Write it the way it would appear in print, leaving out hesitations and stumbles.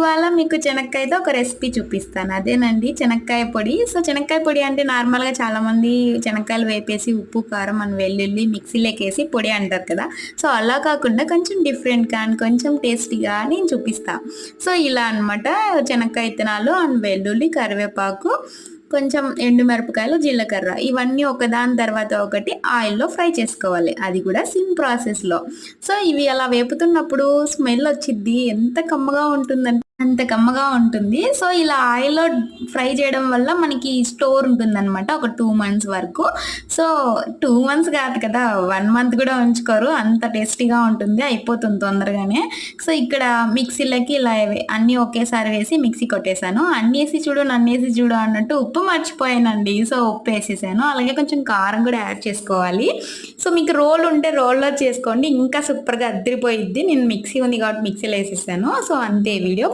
ఇవాళ మీకు చెనక్కాయతో ఒక రెసిపీ చూపిస్తాను. అదేనండి చెనక్కాయ పొడి. సో, చెనక్కాయ పొడి అంటే నార్మల్‌గా చాలామంది చెనక్కాయలు వేపేసి ఉప్పు, కారం అండ్ వెల్లుల్లి మిక్సీలోకేసి పొడి అంటారు కదా! సో, అలా కాకుండా కొంచెం డిఫరెంట్‌గా అండ్ కొంచెం టేస్టీగా నేను చూపిస్తా. సో, ఇలా అనమాట చెనక్కాయ ఇత్తనాలు అండ్ వెల్లుల్లి, కరివేపాకు, కొంచెం ఎండుమిరపకాయలు, జీలకర్ర ఇవన్నీ ఒకదాని తర్వాత ఒకటి ఆయిల్‌లో ఫ్రై చేసుకోవాలి. అది కూడా సేమ్ ప్రాసెస్‌లో. సో, ఇవి అలా వేపుతున్నప్పుడు స్మెల్ వచ్చిద్ది. ఎంత కమ్మగా ఉంటుందంటే అంత కమ్మగా ఉంటుంది. సో, ఇలా ఆయిల్‌లో ఫ్రై చేయడం వల్ల మనకి స్టోర్ ఉంటుందనమాట. ఒక 2 మంత్స్ వరకు. సో, 2 మంత్స్ కాదు కదా! 1 మంత్ కూడా ఉంచుకోరు. అంత టేస్టీగా ఉంటుంది. అయిపోతుంది తొందరగానే. సో, ఇక్కడ మిక్సీలోకి ఇలా అన్నీ ఒకేసారి వేసి మిక్సీ కొట్టేసాను. అన్నేసి చూడు, నన్నేసి చూడు అన్నట్టు ఉప్పు మర్చిపోయానండి. సో, ఉప్పేసేసాను. అలాగే కొంచెం కారం కూడా యాడ్ చేసుకోవాలి. సో, మీకు రోల్ ఉంటే రోల్లో చేసుకోండి. ఇంకా సూపర్‌గా అద్దిరిపోయిద్ది. నేను మిక్సీ ఉంది కాబట్టి మిక్సీలో ఏసేసాను. సో, అంతే వీడియో.